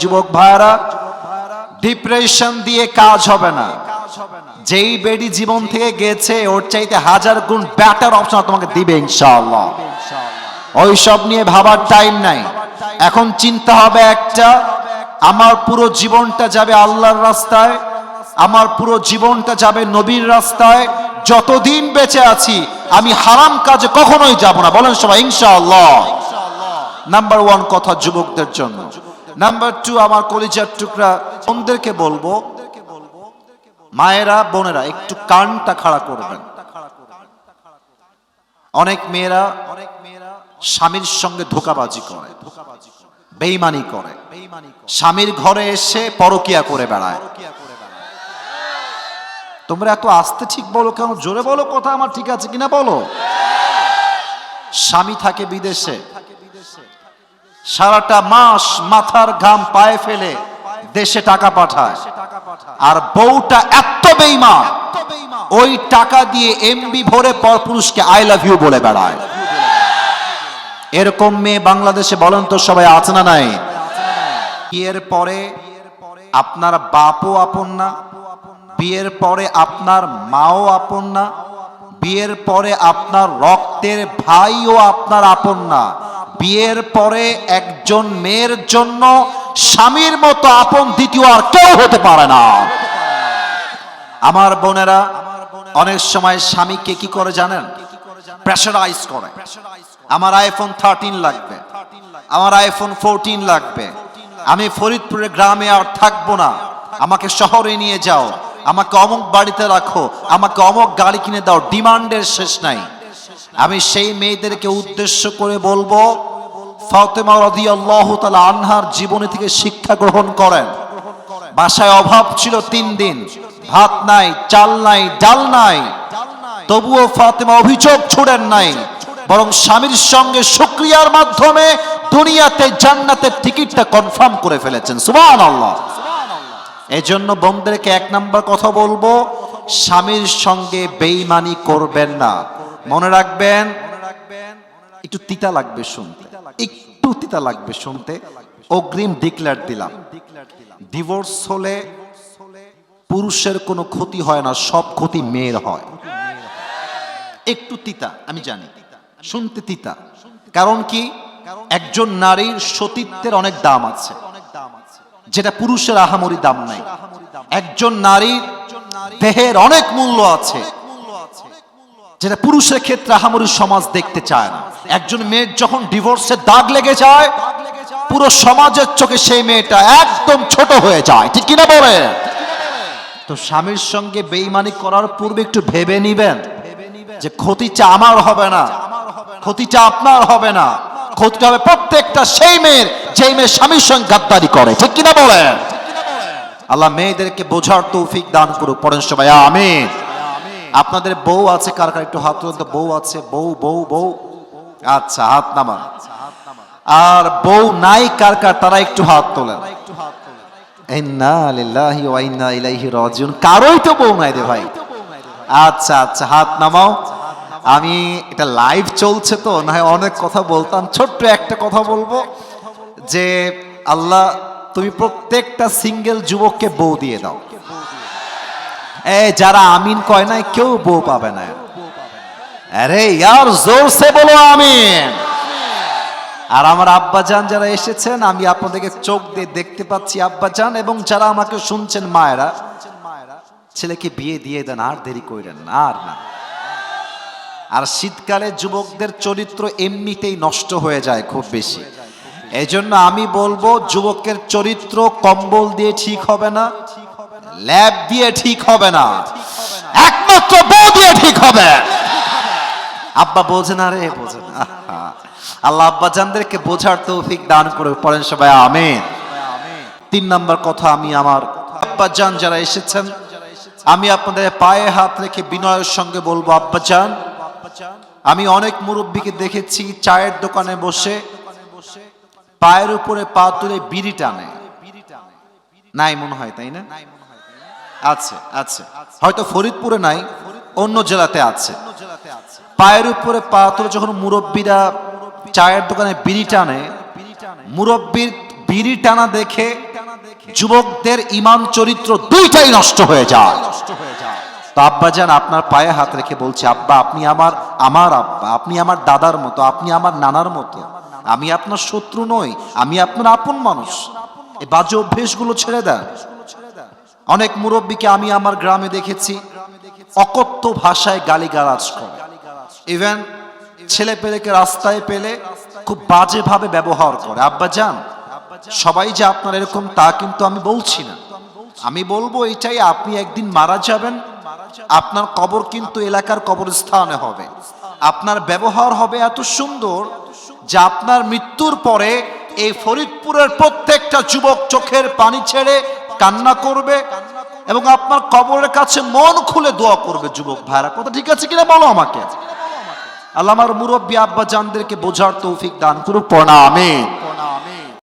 যুবক ভাইরা, ডিপ্রেশন দিয়ে কাজ হবে না। যেই বেডি জীবন থেকে গেছে ওর চাইতে হাজার গুণ বেটার অপশন তোমাকে দিবে ইনশাআল্লাহ। ওই সব নিয়ে ভাবার টাইম নাই। এখন চিন্তা হবে একটা, আমার পুরো জীবনটা যাবে আল্লাহর রাস্তায়, আমার পুরো জীবনটা যাবে নবীর রাস্তায়। যতদিন বেঁচে আছি আমি হারাম কাজে কখনোই যাব না। বলেন সবাই ইনশাআল্লাহ। নাম্বার ওয়ান কথা যুবকদের জন্য। নাম্বার টু, আমার কলিজার টুকরা বোনদেরকে বলবো, মায়েরা বোনেরা একটু কানটা খাড়া করবেন। অনেক মেয়েরা স্বামীর সঙ্গে ধোঁকাবাজি করে, বেঈমানি করে, স্বামীর ঘরে এসে পরকিয়া করে বেড়ায়। তোমরা এত আস্তে ঠিক বলো কেন? জোরে বলো, কথা আমার ঠিক আছে কিনা বলো। স্বামী থাকে বিদেশে, সারাটা মাস মাথার ঘাম পায়ে ফেলে দেশে টাকা পাঠায়, আর বউটা এত বেঈমান ওই টাকা দিয়ে এমবি ভরে পরপুরুষকে আই লাভ ইউ বলে বেড়ায়। এরকম মেয়ে বাংলাদেশে বলেন তো সবাই আছে না নাই? বিয়ের পরে আপনার বাপও আপন না, বিয়ের পরে আপনার মাও আপন না, বিয়ের পরে আপনার রক্তের ভাইও আপনার আপন না। বিয়ের পরে একজন মেয়ের জন্য স্বামীর মতো আপন দ্বিতীয় আর কেউ হতে পারে না। আমার বোনেরা অনেক সময় স্বামীকে কি করে জানেন? প্রেশারাইজ করে। আমার আইফোন 13 লাগবে, আমার আইফোন 14 লাগবে, আমি ফরিদপুরের গ্রামে আর থাকবো না, আমাকে শহরে নিয়ে যাও, আমাকে অমুক বাড়িতে রাখো, আমাকে অমুক গাড়ি কিনে দাও। ডিমান্ডের শেষ নাই। আমি সেই মেয়েদেরকে উদ্দেশ্য করে বলবো, ফাতেমা রাদিয়াল্লাহু তাআলা আনহার জীবনী থেকে শিক্ষা গ্রহণ করেন। বাসায় অভাব ছিল 3 দিন, ভাত নাই, চাল নাই, ডাল নাই, তবুও ফাতেমা অভিযোগ ছুড়েন নাই, বরং স্বামীর সঙ্গে শুকরিয়ার মাধ্যমে দুনিয়াতে জান্নাতের টিকিটটা কনফার্ম করে ফেলেছেন। সুবহানাল্লাহ। এজন্য বোনদেরকে 1 নাম্বার কথা বলবো, স্বামীর সঙ্গে বেঈমানি করবেন না। মনে রাখবেন, একটু তিতা লাগবে শুনতে, একটু তিতা লাগবে শুনতে, অগ্রিম ডিক্লেয়ার দিলাম। ডিভোর্স হলে পুরুষের কোনো ক্ষতি হয় না, সব ক্ষতি মেয়ের হয়। একটু তিতা আমি জানি, শুনতে তিতা। কারণ কি? একজন নারীর সতীত্বের অনেক দাম আছে, যেটা পুরুষের আহামরি দাম নাই। একজন নারীর দেহের অনেক মূল্য আছে, যেটা পুরুষের ক্ষেত্রে আহামরি সমাজ দেখতে চায় না। একজন মেয়ের যখন ডিভোর্সের দাগ লেগে যায়, পুরো সমাজের চোখে সেই মেয়েটা একদম ছোট হয়ে যায়। ঠিক কিনা বলে? তো স্বামীর সঙ্গে বেঈমানি করার পূর্বে একটু ভেবে নিবেন যে ক্ষতিটা আমার হবে না, ক্ষতিটা আপনার হবে না, ক্ষতিটা হবে প্রত্যেকটা সেই মেয়ের যেই মেয়ে স্বামীর সঙ্গে গাদ্দারি করে। ঠিক কিনা বলেন? আল্লাহ মেয়েদেরকে বোঝার তৌফিক দান করুক। পড়েন সবাই আমিন। আপনাদের বউ আছে কার কার? একটু হাত তুলতে। বউ আছে? বউ বউ বউ আচ্ছা, হাত নামান। আর বউ নাই কার কার? তারা একটু হাত তোলেন। ইন্না লিল্লাহি ওয়া ইন্না ইলাইহি রাজিউন। কারোই তো বউ নাই রে ভাই। আচ্ছা আচ্ছা, হাত নামাও। আমি এটা লাইভ চলছে তো, না হয় অনেক কথা বলতাম, ছোট্ট একটা কথা বলবো যে আল্লাহ তুমি প্রত্যেকটা সিঙ্গেল যুবককে বউ দিয়ে দাও। যারা আমিন কয় নাই কেউ বউ পাবে না। আরে ইয়ার জোরসে বলো আমিন। আর আমার আব্বাজান যারা এসেছেন, আমি আপনাদেরকে চোখ দিয়ে দেখতে পাচ্ছি আব্বাজান, এবং যারা আমাকে শুনছেন মায়েরা, ছেলেকে বিয়ে দিয়ে দেন, আর দেরি করেন না, আর না। আর শীতকালে যুবকদের চরিত্র এমনিতেই নষ্ট হয়ে যায় খুব বেশি। এই জন্য আমি বলবো, যুবকের চরিত্র কম্বল দিয়ে ঠিক হবে না, ল্যাব দিয়ে ঠিক হবে না, একমাত্র বউ দিয়ে ঠিক হবে। আব্বা বোঝে না রে, বোঝে না। আল্লাহ আব্বা জানদেরকে বোঝার তৌফিক দান করে। পড়েন সবাই আমিন। 3 নাম্বার কথা, আমি আমার আব্বা জান যারা এসেছেন, আমি আপনাদের পায়ে হাত রেখে বিনয়ের সঙ্গে বলবো, আব্বা জান, আমি অনেক মুরব্বীকে দেখেছি চায়ের দোকানে বসে পায়ের উপরে পা তুলে বিড়ি টানে। নাই মনে হয়, তাই না? আছে আছে, হয়তো ফরিদপুরে নাই, অন্য জেলাতে আছে। পায়ের উপরে পা তুলে যখন মুরব্বীরা চায়ের দোকানে বিড়ি টানে, মুরব্বীর বিড়ি টানা দেখে যুবকদের ঈমান চরিত্র দুইটাই নষ্ট হয়ে যায়। তো আব্বাজান আপনার পায়ে হাত রেখে বলছে, আব্বা আপনি আমার আব্বা, আপনি আমার দাদার মতো, আপনি আমার নানার মতো, আমি আপনার শত্রু নই, আমি আপনার আপন মানুষ। এই বাজে অভ্যেসগুলো ছেড়ে দেন। অনেক মুরব্বীকে আমি আমার গ্রামে দেখেছি অকথ্য ভাষায় গালিগালাজ করে, ইভেন ছেলে পেলেকে রাস্তায় পেলে খুব বাজেভাবে ব্যবহার করে। আব্বাজান সবাই যে আপনার এরকম তা কিন্তু আমি বলছি না। আমি বলবো এটাই, আপনি একদিন মারা যাবেন, আপনার কবর কিন্তু এলাকার কবরস্থানে হবে। আপনার ব্যবহার হবে এত সুন্দর যে আপনার মৃত্যুর পরে এই ফরিদপুরের প্রত্যেকটা যুবক চোখের পানি ছেড়ে কান্না করবে এবং আপনার কবরের কাছে মন খুলে দোয়া করবে। যুবক ভাইরা, কথা ঠিক আছে কিনা বলো আমাকে। আল্লাহ আমার মুরব্বী আব্বা জানদেরকে বোঝার তৌফিক দান করুক, পড়া আমিন।